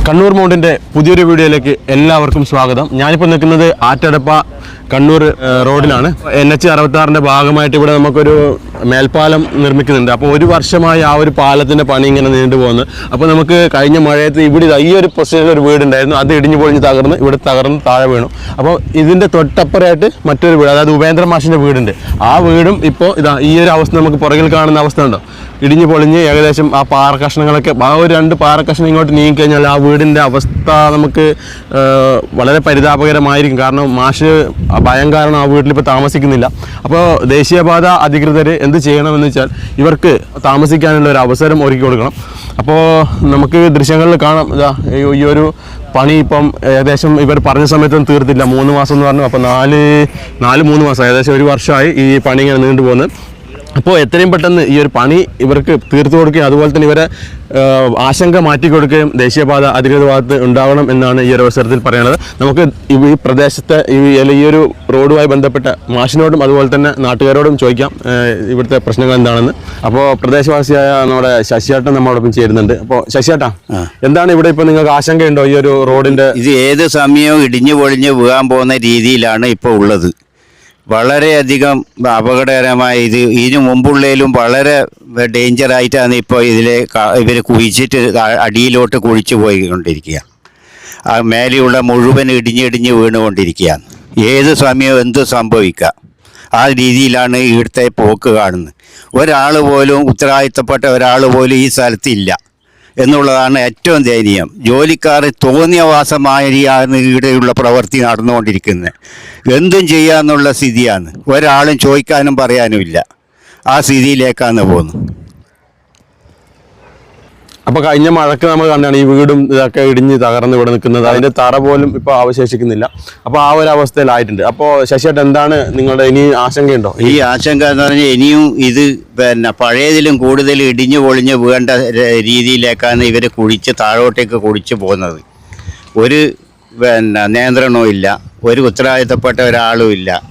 കണ്ണൂർ മൗണ്ടിൻ്റെ പുതിയൊരു വീഡിയോയിലേക്ക് എല്ലാവർക്കും സ്വാഗതം. ഞാനിപ്പോൾ നിൽക്കുന്നത് ആറ്റടപ്പ കണ്ണൂർ റോഡിലാണ്. NH 66-ൻ്റെ ഭാഗമായിട്ട് ഇവിടെ നമുക്കൊരു മേൽപ്പാലം നിർമ്മിക്കുന്നുണ്ട്. അപ്പോൾ ഒരു വർഷമായി ആ ഒരു പാലത്തിൻ്റെ പണി ഇങ്ങനെ നീണ്ടു പോകുന്നു. അപ്പോൾ നമുക്ക് കഴിഞ്ഞ മഴയത്ത് ഇവിടെ ഈ ഒരു പൊസിഷനിൽ ഒരു വീടുണ്ടായിരുന്നു, അത് ഇടിഞ്ഞു പൊളിഞ്ഞ് തകർന്ന് ഇവിടെ തകർന്ന് താഴെ വീണു. അപ്പോൾ ഇതിൻ്റെ തൊട്ടപ്പുറമായിട്ട് മറ്റൊരു വീട്, അതായത് ഉപേന്ദ്ര മാഷിൻ്റെ വീടുണ്ട്. ആ വീടും ഇപ്പോൾ ഇതാ ഈ ഒരു അവസ്ഥ നമുക്ക് പുറകിൽ കാണുന്ന അവസ്ഥ ഉണ്ടോ, ഇടിഞ്ഞു പൊളിഞ്ഞ് ഏകദേശം ആ പാറ കഷ്ണങ്ങളൊക്കെ ആ ഒരു 2 പാറ കഷ്ണം ഇങ്ങോട്ട് നീങ്ങിക്കഴിഞ്ഞാൽ ആ വീടിൻ്റെ അവസ്ഥ നമുക്ക് വളരെ പരിതാപകരമായിരിക്കും. കാരണം മാഷ് ഭയം കാരണം ആ വീട്ടിലിപ്പോൾ താമസിക്കുന്നില്ല. അപ്പോൾ ദേശീയപാത അധികൃതർ എന്ത് ചെയ്യണമെന്ന് വെച്ചാൽ ഇവർക്ക് താമസിക്കാനുള്ള ഒരു അവസരം ഒരുക്കി കൊടുക്കണം. അപ്പോൾ നമുക്ക് ദൃശ്യങ്ങളിൽ കാണാം, ഈ ഒരു പണി ഇപ്പം ഏകദേശം ഇവർ പറഞ്ഞ സമയത്തൊന്നും തീർത്തില്ല. 3 മാസം എന്ന് പറഞ്ഞു. അപ്പോൾ 3 മാസം ഏകദേശം ഒരു വർഷമായി ഈ പണി ഇങ്ങനെ നീണ്ടു പോകുന്നത്. അപ്പോൾ എത്രയും പെട്ടെന്ന് ഈ ഒരു പണി ഇവർക്ക് തീർത്തു കൊടുക്കുകയും അതുപോലെ തന്നെ ഇവരെ ആശങ്ക മാറ്റിക്കൊടുക്കുകയും ദേശീയപാത അധികൃത ഭാഗത്ത് ഉണ്ടാവണം എന്നാണ് ഈ ഒരു അവസരത്തിൽ പറയുന്നത്. നമുക്ക് ഈ പ്രദേശത്തെ ഈ ഒരു റോഡുമായി ബന്ധപ്പെട്ട മാഷിനോടും അതുപോലെ തന്നെ നാട്ടുകാരോടും ചോദിക്കാം ഇവിടുത്തെ പ്രശ്നങ്ങൾ എന്താണെന്ന്. അപ്പോൾ പ്രദേശവാസിയായ നമ്മുടെ ശശിയേട്ടൻ നമ്മളോടൊപ്പം ചേരുന്നുണ്ട്. അപ്പോൾ ശശിയേട്ടാ, എന്താണ് ഇവിടെ ഇപ്പോൾ നിങ്ങൾക്ക് ആശങ്കയുണ്ടോ ഈ ഒരു റോഡിൻ്റെ? ഇത് ഏത് സമയവും ഇടിഞ്ഞു പൊളിഞ്ഞ് വീഴാൻ പോകുന്ന രീതിയിലാണ് ഇപ്പോൾ ഉള്ളത്. വളരെയധികം അപകടകരമായ ഇതിനു മുമ്പുള്ളതിലും വളരെ ഡേഞ്ചറായിട്ടാണ് ഇപ്പോൾ ഇവർ കുഴിച്ചിട്ട് അടിയിലോട്ട് കുഴിച്ചു പോയിക്കൊണ്ടിരിക്കുക. ആ മേലെയുള്ള മുഴുവൻ ഇടിഞ്ഞിടിഞ്ഞ് വീണുകൊണ്ടിരിക്കുകയാണ്. ഏത് സമയവും എന്ത് സംഭവിക്കാം, ആ രീതിയിലാണ് ഇവിടുത്തെ പോക്ക് കാണുന്നത്. ഒരാൾ പോലും ഉത്തരവാദിത്തപ്പെട്ട ഒരാൾ പോലും ഈ സ്ഥലത്തില്ല എന്നുള്ളതാണ് ഏറ്റവും ദയനീയം. ജോലിക്കാർ തോന്നിയവാസമായാണ് ഇവിടെയുള്ള പ്രവൃത്തി നടന്നുകൊണ്ടിരിക്കുന്നത്. എന്തും ചെയ്യാന്നുള്ള സ്ഥിതിയാണ്. ഒരാളും ചോദിക്കാനും പറയാനുമില്ല. ആ സ്ഥിതിയിലേക്കാണ് പോകുന്നത്. അപ്പോൾ കഴിഞ്ഞ മഴക്ക് നമ്മൾ കണ്ടാണ് ഈ വീടും ഇതൊക്കെ ഇടിഞ്ഞ് തകർന്ന് ഇവിടെ നിൽക്കുന്നത്. അതിൻ്റെ തറ പോലും ഇപ്പോൾ അവശേഷിക്കുന്നില്ല. അപ്പോൾ ആ ഒരു അവസ്ഥയിലായിട്ടുണ്ട്. അപ്പോൾ ശശിയേട്ടൻ, എന്താണ് നിങ്ങളുടെ ഇനി ആശങ്കയുണ്ടോ? ഈ ആശങ്ക എന്ന് പറഞ്ഞാൽ ഇനിയും ഇത് പഴയതിലും കൂടുതൽ ഇടിഞ്ഞു പൊളിഞ്ഞ് വീണ്ട രീതിയിലേക്കാണ് ഇവർ താഴോട്ടേക്ക് കുഴിച്ച് പോകുന്നത്. ഒരു നിയന്ത്രണവും ഇല്ല, ഒരു ഉത്തരവാദിത്തപ്പെട്ട ഒരാളും ഇല്ല.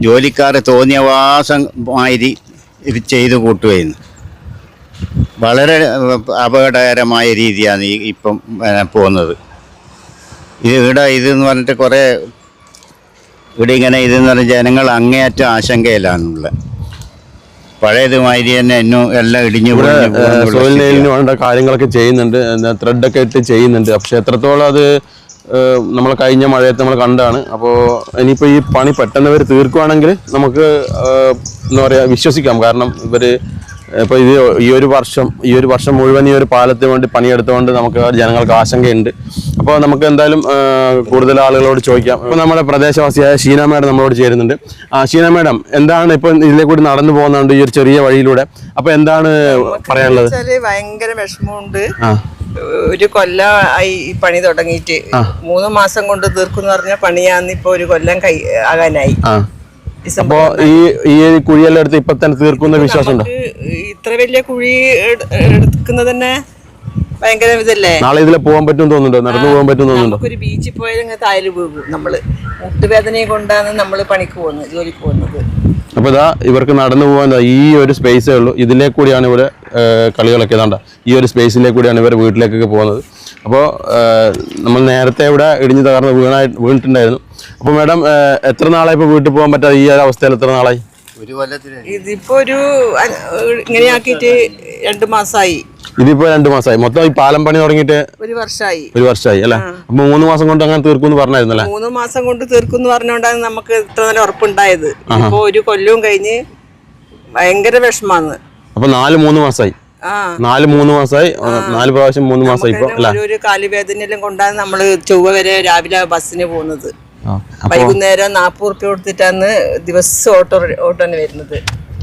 ജോലിക്കാർ തോന്നിയവാസമായി ഇത് ചെയ്തു കൂട്ടുകയെന്ന് വളരെ അപകടകരമായ രീതിയാണ് ഇപ്പം പോകുന്നത്. ഇതെന്ന് പറഞ്ഞിട്ട് കുറേ ഇങ്ങനെ ഇതെന്ന് പറഞ്ഞ ജനങ്ങൾ അങ്ങേയറ്റം ആശങ്കയിലാണുള്ളത്. പഴയതുമാതിരി തന്നെ എല്ലാം ഇടിഞ്ഞു സോയിൽ നെയിലിന് വേണ്ട കാര്യങ്ങളൊക്കെ ചെയ്യുന്നുണ്ട്, ത്രെഡൊക്കെ ഇട്ട് ചെയ്യുന്നുണ്ട്. പക്ഷെ എത്രത്തോളം അത് നമ്മൾ കഴിഞ്ഞ മഴയത്ത് നമ്മൾ കണ്ടാണ്. അപ്പോൾ ഇനിയിപ്പോൾ ഈ പണി പെട്ടെന്ന് ഇവർ തീർക്കുകയാണെങ്കിൽ നമുക്ക് എന്താ പറയുക, വിശ്വസിക്കാം. കാരണം ഇവർ ഇപ്പോൾ ഈ ഒരു വർഷം മുഴുവൻ ഈ ഒരു പാലത്തിന് വേണ്ടി പണിയെടുത്തുകൊണ്ട് നമുക്ക് ജനങ്ങൾക്ക് ആശങ്കയുണ്ട്. അപ്പോൾ നമുക്ക് എന്തായാലും കൂടുതൽ ആളുകളോട് ചോദിക്കാം. ഇപ്പോൾ നമ്മുടെ പ്രദേശവാസിയായ ഷീന മേഡം നമ്മളോട് ചേരുന്നുണ്ട്. ഷീന മേഡം, എന്താണ് ഇപ്പോൾ ഇതിലെ കൂടി നടന്നു പോകുന്നുണ്ട് ഈ ഒരു ചെറിയ വഴിയിലൂടെ? അപ്പോൾ എന്താണ് പറയാനുള്ളത്? ഭയങ്കര വിഷമമുണ്ട്. ഒരു കൊല്ലമായി ഈ പണി തുടങ്ങിയിട്ട് 3 മാസം കൊണ്ട് തീർക്കുമെന്ന് പറഞ്ഞ പണിയാന്ന് ഇപ്പൊ ഒരു കൊല്ലം ആകാനായി. അപ്പോ ഈ കുഴിയെല്ലാം എടുത്ത് ഇപ്പൊ തന്നെ തീർക്കുന്ന വിശ്വാസമുണ്ടോ? ഇത്ര വലിയ കുഴി എടുക്കുന്നത് തന്നെ ഭയങ്കര ഇതല്ലേ. നാളെ ഇതിലെ പോകാൻ പറ്റും തോന്നുന്നുണ്ടോ? നടന്നു പോകാൻ പറ്റും തോന്നുന്നുണ്ടോ? ഒരു ബീച്ചിൽ പോയാലും താഴെ വീഴും. നമ്മള് മുട്ടുവേദനയെ കൊണ്ടാണ് നമ്മള് പണിക്ക് പോകുന്നത്, ജോലിക്ക് പോകുന്നത്. അപ്പൊ ഇതാ ഇവർക്ക് നടന്നു പോകാൻ ഈ ഒരു സ്പേസേ ഉള്ളൂ. ഇതിലേ കൂടിയാണ് ഇവിടെ കളികളൊക്കെ ഇതാണ്ട. ഈ ഒരു സ്പേസിലേ കൂടിയാണ് ഇവർ വീട്ടിലേക്കൊക്കെ പോകുന്നത്. അപ്പോൾ നമ്മൾ നേരത്തെ ഇവിടെ ഇടിഞ്ഞു തകർന്ന് വീണിട്ടുണ്ടായിരുന്നു. അപ്പോൾ മാഡം, എത്ര നാളായി ഇപ്പോൾ വീട്ടിൽ പോകാൻ പറ്റാതെ ഈ ഒരു അവസ്ഥയിൽ എത്ര നാളായി? ഇതിപ്പോ ഇങ്ങനെയാക്കിയിട്ട് 2 മാസമായി. ഇതിപ്പോ 2 മാസമായി. മൊത്തം ഈ പാലം പണി തുടങ്ങിയിട്ട് 1 വർഷമായി. 1 വർഷമായി അല്ലേ? അപ്പൊ 3 മാസം കൊണ്ട് അങ്ങനെ തീർക്കും പറഞ്ഞായിരുന്നല്ലേ? 3 മാസം കൊണ്ട് തീർക്കും പറഞ്ഞോണ്ടാണ് നമുക്ക് ഇത്ര നല്ല ഉറപ്പുണ്ടായത്. ഇപ്പൊ ഒരു കൊല്ലവും കഴിഞ്ഞ് ഭയങ്കര വിഷമാണ്. അപ്പൊ 3 മാസമായി. 3 മാസമായി. 4 പ്രാവശ്യം 3 മാസമായി. ഇപ്പൊ ഒരു കാലുവേദനയെല്ലാം കൊണ്ടാണ് നമ്മള് ചൊവ്വ വരെ രാവിലെ ബസ്സിന് പോകുന്നത്. വൈകുന്നേരം 40 റുപ്യ കൊടുത്തിട്ടാണ് ദിവസം ഓട്ടോന് വരുന്നത്.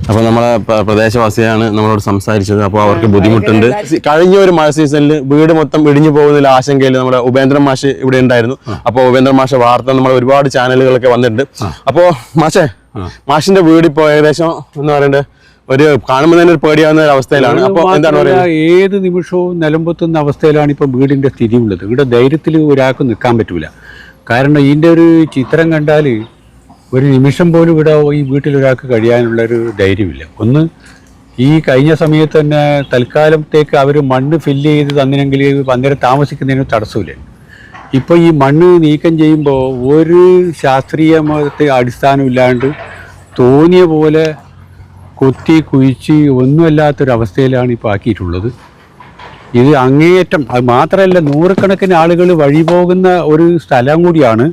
അപ്പോൾ നമ്മളെ പ്രദേശവാസിയാണ് നമ്മളോട് സംസാരിച്ചത്. അപ്പോൾ അവർക്ക് ബുദ്ധിമുട്ടുണ്ട്. കഴിഞ്ഞ ഒരു മഴ സീസണിൽ വീട് മൊത്തം ഇടിഞ്ഞു പോകുന്നതിൽ ആശങ്കയിൽ നമ്മുടെ ഉപേന്ദ്രൻ മാഷ് ഇവിടെ ഉണ്ടായിരുന്നു. അപ്പോൾ ഉപേന്ദ്രൻ മാഷ് വാർത്ത നമ്മൾ ഒരുപാട് ചാനലുകളൊക്കെ വന്നിട്ടുണ്ട്. അപ്പോൾ മാഷിന്റെ വീട് ഇപ്പോൾ ഏകദേശം എന്ന് പറയണ്ടത് ഒരു കാണുമ്പോൾ തന്നെ ഒരു പേടിയാവുന്ന ഒരു അവസ്ഥയിലാണ്. അപ്പോൾ എന്താണ് പറയുക, ഏത് നിമിഷവും നിലമ്പൊത്തുന്ന അവസ്ഥയിലാണ് ഇപ്പോൾ വീടിന്റെ സ്ഥിതി ഉള്ളത്. ഇവിടെ ധൈര്യത്തിൽ ഒരാൾക്ക് നിൽക്കാൻ പറ്റൂല. കാരണം ഇതിൻ്റെ ഒരു ചിത്രം കണ്ടാൽ ഒരു നിമിഷം പോലും ഇവിടെ ഈ വീട്ടിലൊരാൾക്ക് കഴിയാനുള്ളൊരു ധൈര്യമില്ല. ഒന്ന് ഈ കഴിഞ്ഞ സമയത്ത് തന്നെ തൽക്കാലത്തേക്ക് അവർ മണ്ണ് ഫില്ല് ചെയ്ത് തന്നിനെങ്കിൽ അന്നേരം താമസിക്കുന്നതിന് തടസ്സമില്ല. ഇപ്പോൾ ഈ മണ്ണ് നീക്കം ചെയ്യുമ്പോൾ ഒരു ശാസ്ത്രീയത്തെ അടിസ്ഥാനമില്ലാണ്ട് തോന്നിയ പോലെ കൊത്തി കുഴിച്ച് ഒന്നുമല്ലാത്തൊരവസ്ഥയിലാണ് ഇപ്പോൾ ആക്കിയിട്ടുള്ളത്. ഇത് അങ്ങേയറ്റം, അത് മാത്രമല്ല നൂറുകണക്കിന് ആളുകൾ വഴി പോകുന്ന ഒരു സ്ഥലം കൂടിയാണ്.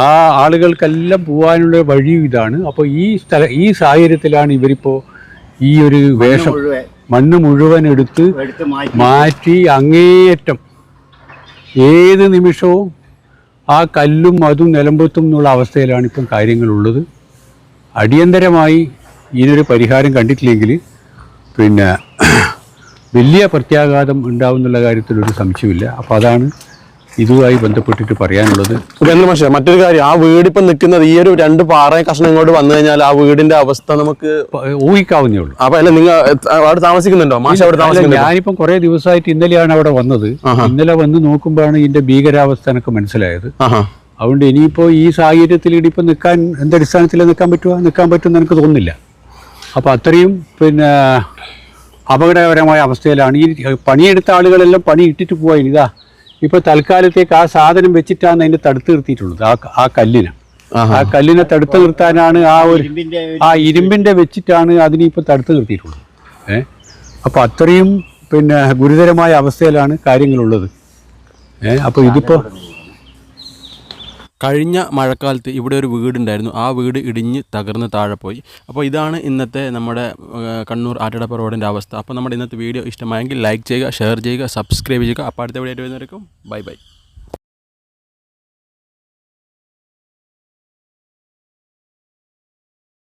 ആ ആളുകൾക്കെല്ലാം പോകാനുള്ള വഴിയും ഇതാണ്. അപ്പോൾ ഈ സാഹചര്യത്തിലാണ് ഇവരിപ്പോൾ ഈ ഒരു വേഷം മണ്ണ് മുഴുവൻ എടുത്ത് മാറ്റി അങ്ങേയറ്റം ഏത് നിമിഷവും ആ കല്ലും അതും നിലമ്പത്തും എന്നുള്ള അവസ്ഥയിലാണ് ഇപ്പം കാര്യങ്ങളുള്ളത്. അടിയന്തരമായി ഇതിനൊരു പരിഹാരം കണ്ടിട്ടില്ലെങ്കിൽ പിന്നെ വലിയ പ്രത്യാഘാതം ഉണ്ടാവുന്നുള്ള കാര്യത്തിലൊരു സംശയമില്ല. അപ്പോൾ അതാണ് ഇതുമായി ബന്ധപ്പെട്ടിട്ട് പറയാനുള്ളത്. പക്ഷേ മറ്റൊരു കാര്യം, ആ വീടിപ്പം നിൽക്കുന്നത് ഈ ഒരു 2 പാറ കഷ്ണം ഇങ്ങോട്ട് വന്നു കഴിഞ്ഞാൽ ആ വീടിന്റെ അവസ്ഥ നമുക്ക് ഊഹിക്കാവുന്നേ ഉള്ളൂ. അപ്പൊ അല്ല, നിങ്ങൾ അവിടെ താമസിക്കുന്നുണ്ടോ? മാഷ് അവിടെ താമസിക്കുന്നുണ്ടോ? ഞാനിപ്പം കുറേ ദിവസമായിട്ട് ഇന്നലെയാണ് അവിടെ വന്നത്. ഇന്നലെ വന്ന് നോക്കുമ്പോഴാണ് ഇതിന്റെ ഭീകരാവസ്ഥ എനിക്ക് മനസ്സിലായത്. അതുകൊണ്ട് ഇനിയിപ്പോൾ ഈ സാഹചര്യത്തിൽ ഇനിയിപ്പോൾ നിൽക്കാൻ എന്തടിസ്ഥാനത്തിൽ നിൽക്കാൻ പറ്റുമെന്ന് എനിക്ക് തോന്നുന്നില്ല. അപ്പോൾ അത്രയും പിന്നെ അപകടകരമായ അവസ്ഥയിലാണ് ഈ പണിയെടുത്ത ആളുകളെല്ലാം പണി ഇട്ടിട്ട് പോയി. ഇതാ ഇപ്പോൾ തൽക്കാലത്തേക്ക് ആ സാധനം വെച്ചിട്ടാണ് അതിൻ്റെ തടുത്ത് നിർത്തിയിട്ടുള്ളത്. ആ കല്ലിനെ തടുത്ത് നിർത്താനാണ് ആ ഇരുമ്പിൻ്റെ വെച്ചിട്ടാണ് അതിനിപ്പോൾ തടുത്ത് നിർത്തിയിട്ടുള്ളത്. അപ്പോൾ അത്രയും പിന്നെ ഗുരുതരമായ അവസ്ഥയിലാണ് കാര്യങ്ങളുള്ളത്. അപ്പോൾ ഇതിപ്പോൾ കഴിഞ്ഞ മഴക്കാലത്ത് ഇവിടെ ഒരു വീടുണ്ടായിരുന്നു. ആ വീട് ഇടിഞ്ഞ് തകർന്ന് താഴെ പോയി. അപ്പോൾ ഇതാണ് ഇന്നത്തെ നമ്മുടെ കണ്ണൂർ ആറ്റടപ്പ റോഡിൻ്റെ അവസ്ഥ. അപ്പോൾ നമ്മുടെ ഇന്നത്തെ വീഡിയോ ഇഷ്ടമായെങ്കിൽ ലൈക്ക് ചെയ്യുക, ഷെയർ ചെയ്യുക, സബ്സ്ക്രൈബ് ചെയ്യുക. അപ്പോൾ അടുത്ത വീഡിയോ ആയിട്ട് വരുന്നവരേക്കും ബൈ ബൈ.